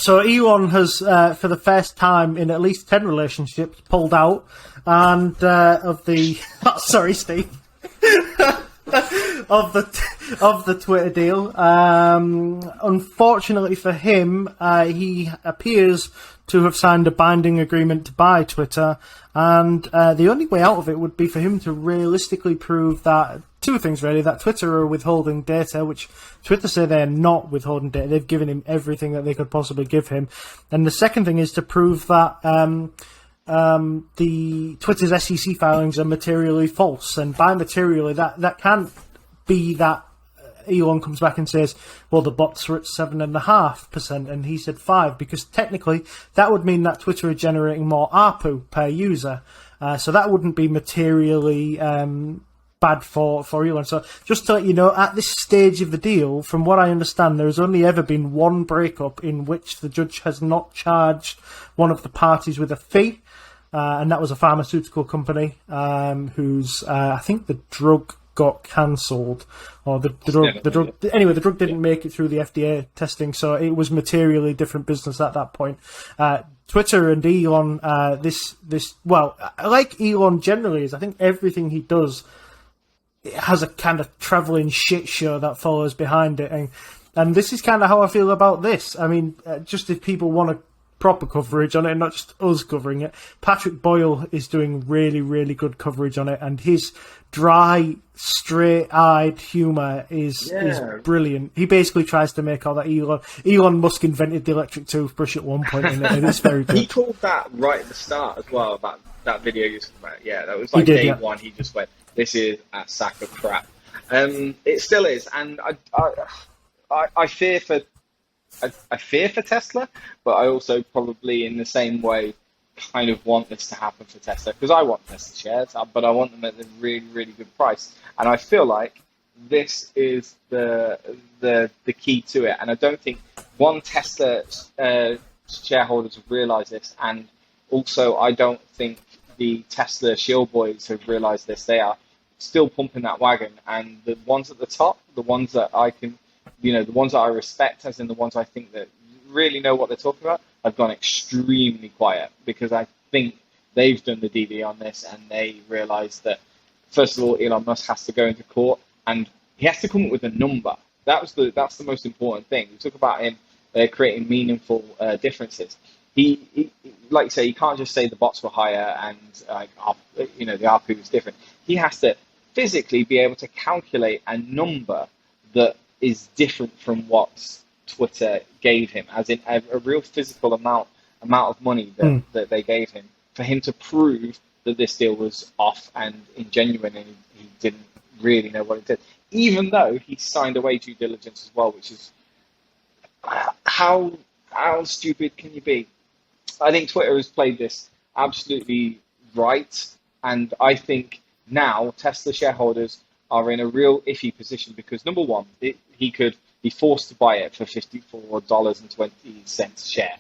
So Elon has, for the first time in at least 10 relationships, pulled out, and of the sorry, Steve, of the Twitter deal. Unfortunately for him, he appears to have signed a binding agreement to buy Twitter, and the only way out of it would be for him to realistically prove that two things really: that Twitter are withholding data, which Twitter say they're not withholding data. They've given him everything that they could possibly give him. And the second thing is to prove that the Twitter's SEC filings are materially false. And by materially, that can't be that Elon comes back and says, well, the bots were at 7.5%, and he said 5%, because technically that would mean that Twitter are generating more ARPU per user. So that wouldn't be materially bad for Elon. So just to let you know, at this stage of the deal, from what I understand, there has only ever been one breakup in which the judge has not charged one of the parties with a fee, and that was a pharmaceutical company whose, I think the drug got cancelled, or the drug didn't make it through the FDA testing, so it was materially different business at that point. Twitter and Elon, like Elon generally is, I think everything he does, it has a kind of travelling shit show that follows behind it, and this is kind of how I feel about this. I mean, just if people want a proper coverage on it and not just us covering it, Patrick Boyle is doing really, really good coverage on it, and his dry, straight-eyed humour is brilliant. He basically tries to make out that Elon Musk invented the electric toothbrush at one point, and it's very good. He called that right at the start as well, about that video you talking about. Yeah, that was like day one. He just went, "This is a sack of crap." It still is, and I fear for Tesla, but I also probably in the same way kind of want this to happen for Tesla, because I want Tesla shares, but I want them at a really, really good price, and I feel like this is the key to it. And I don't think Tesla shareholders have realised this, and also I don't think the Tesla shield boys have realised this. They are still pumping that wagon, and the ones at the top, the ones that I can, the ones that I respect, as in the ones I think that really know what they're talking about, have gone extremely quiet, because I think they've done the DD on this, and they realise that, first of all, Elon Musk has to go into court, and he has to come up with a number. That's the most important thing. We talk about him creating meaningful differences. He, like you say, you can't just say the bots were higher and the ARPU was different. He has to physically be able to calculate a number that is different from what Twitter gave him, as in a real physical amount of money that they gave him, for him to prove that this deal was off and ingenuine, and he didn't really know what it did, even though he signed away due diligence as well, which is how stupid can you be? I think Twitter has played this absolutely right, and I think now Tesla shareholders are in a real iffy position, because number one, he could be forced to buy it for $54.20 a share.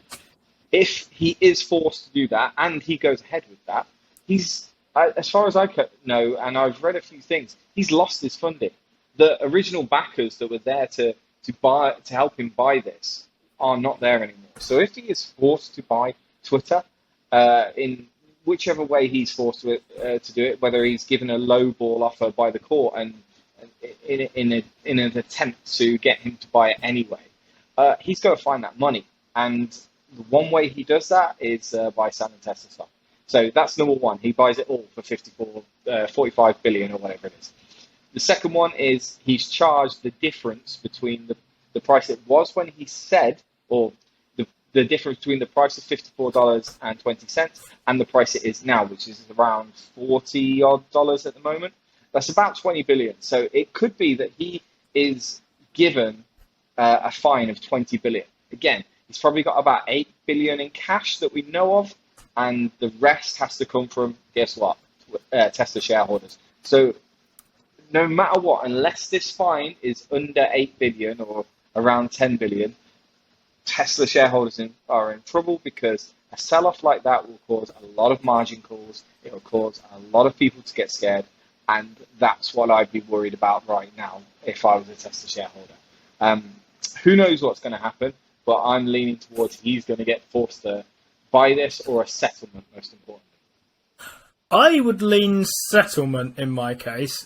If he is forced to do that, and he goes ahead with that, he's, as far as I know, and I've read a few things, he's lost his funding. The original backers that were there to help him buy this are not there anymore. So if he is forced to buy Twitter, in whichever way he's forced to do it, whether he's given a low ball offer by the court and in an attempt to get him to buy it anyway, he's got to find that money. And the one way he does that is by selling Tesla stock. So that's number one. He buys it all for 45 billion or whatever it is. The second one is he's charged the difference between the price it was when he said, or the difference between the price of $54.20 and the price it is now, which is around $40 odd at the moment. That's about 20 billion. So it could be that he is given a fine of 20 billion. Again, he's probably got about 8 billion in cash that we know of, and the rest has to come from, guess what, Tesla shareholders. So no matter what, unless this fine is under 8 billion or around 10 billion, Tesla shareholders are in trouble, because a sell-off like that will cause a lot of margin calls. It will cause a lot of people to get scared, and that's what I'd be worried about right now if I was a Tesla shareholder. Who knows what's going to happen, but I'm leaning towards he's going to get forced to buy this or a settlement, most importantly. I would lean settlement in my case.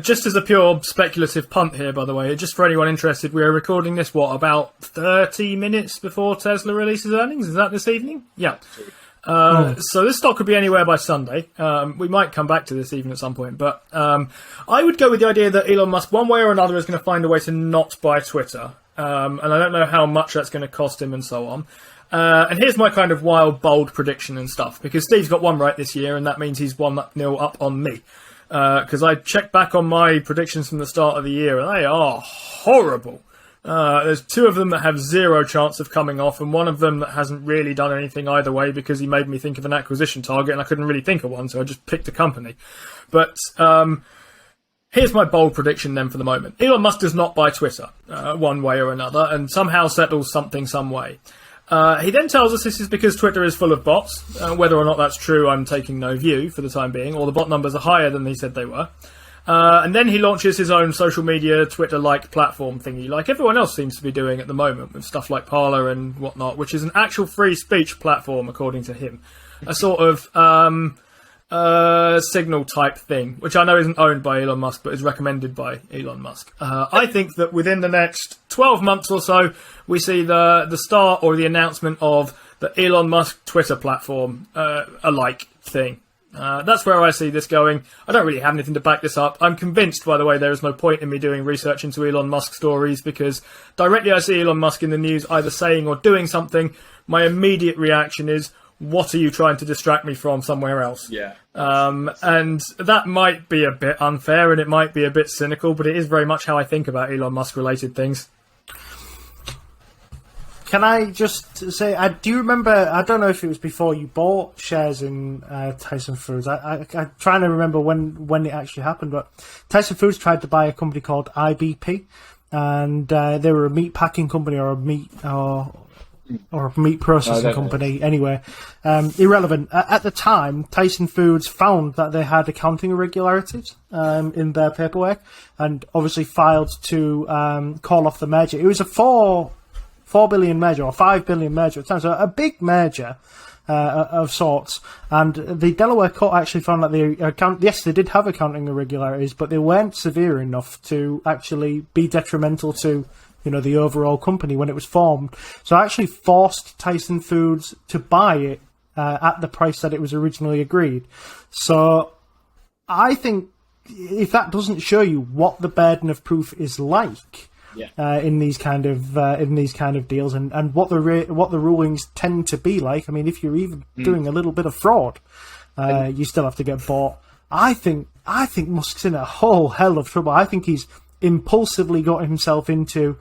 Just as a pure speculative punt here, by the way, just for anyone interested, we are recording this, about 30 minutes before Tesla releases earnings? Is that this evening? Yeah. So this stock could be anywhere by Sunday. We might come back to this even at some point. But I would go with the idea that Elon Musk, one way or another, is going to find a way to not buy Twitter. And I don't know how much that's going to cost him and so on. And here's my kind of wild, bold prediction and stuff, because Steve's got one right this year, and that means he's 1-0 up on me. Because I checked back on my predictions from the start of the year, and they are horrible. There's 2 of them that have 0 chance of coming off, and one of them that hasn't really done anything either way because he made me think of an acquisition target, and I couldn't really think of one, so I just picked a company. But here's my bold prediction then for the moment. Elon Musk does not buy Twitter, one way or another, and somehow settles something some way. He then tells us this is because Twitter is full of bots. Whether or not that's true, I'm taking no view for the time being, or the bot numbers are higher than he said they were. And then he launches his own social media, Twitter-like platform thingy, like everyone else seems to be doing at the moment, with stuff like Parler and whatnot, which is an actual free speech platform, according to him. A sort of Signal type thing, which I know isn't owned by Elon Musk, but is recommended by Elon Musk. I think that within the next 12 months or so, we see the start or the announcement of the Elon Musk Twitter platform alike thing. That's where I see this going. I don't really have anything to back this up. I'm convinced, by the way, there is no point in me doing research into Elon Musk stories, because directly I see Elon Musk in the news either saying or doing something, my immediate reaction is, what are you trying to distract me from somewhere else? Yeah. And that might be a bit unfair and it might be a bit cynical, but it is very much how I think about Elon Musk related things. Can I just say, do you remember, I don't know if it was before you bought shares in Tyson Foods. I'm trying to remember when it actually happened, but Tyson Foods tried to buy a company called IBP, and they were a meat packing company or a meat processing company. Anyway, irrelevant. At the time, Tyson Foods found that they had accounting irregularities in their paperwork, and obviously filed to call off the merger. It was a $4 billion merger or $5 billion merger at the time, so a big merger of sorts. And the Delaware court actually found that they did have accounting irregularities, but they weren't severe enough to actually be detrimental to the overall company when it was formed. So I actually forced Tyson Foods to buy it at the price that it was originally agreed. So I think if that doesn't show you what the burden of proof is like in these kind of deals, and what the rulings tend to be like. I mean, if you're even doing a little bit of fraud, you still have to get bought. I think Musk's in a whole hell of trouble. I think he's impulsively got himself into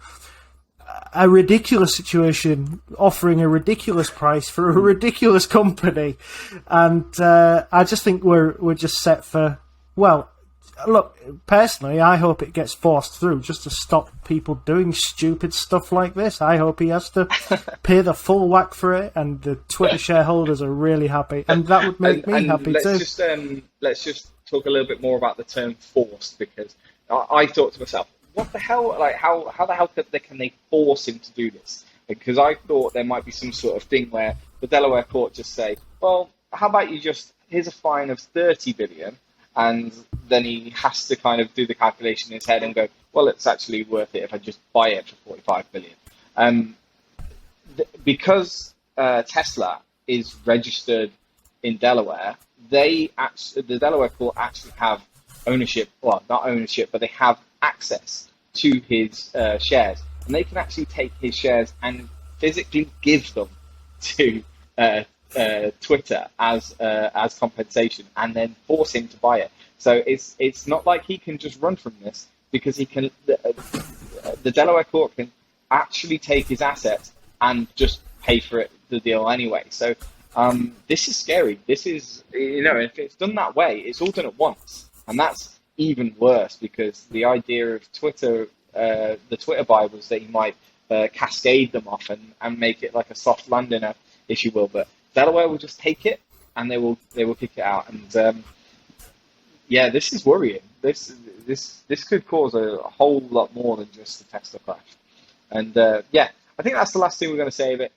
a ridiculous situation, offering a ridiculous price for a ridiculous company, and I just think we're just set for, well, look, personally, I hope it gets forced through just to stop people doing stupid stuff like this. I hope he has to pay the full whack for it, and the Twitter shareholders are really happy, and that would make me happy too. Let's just talk a little bit more about the term forced, because I thought to myself, what the hell? Like, how the hell can they force him to do this? Because I thought there might be some sort of thing where the Delaware court just say, well, how about here's a fine of 30 billion, and then he has to kind of do the calculation in his head and go, well, it's actually worth it if I just buy it for 45 billion. Because Tesla is registered in Delaware, the Delaware court actually have ownership, well, not ownership, but they have access to his shares, and they can actually take his shares and physically give them to Twitter as compensation, and then force him to buy it. So it's not like he can just run from this, because he can. The Delaware court can actually take his assets and just pay for the deal anyway. So this is scary. This is, if it's done that way, it's all done at once, and that's even worse, because the idea of Twitter, the Twitter buy, was that you might cascade them off and make it like a soft landing, if you will. But Delaware will just take it, and they will kick it out. And this is worrying. This could cause a whole lot more than just a Tesla crash. And I think that's the last thing we're going to say of it.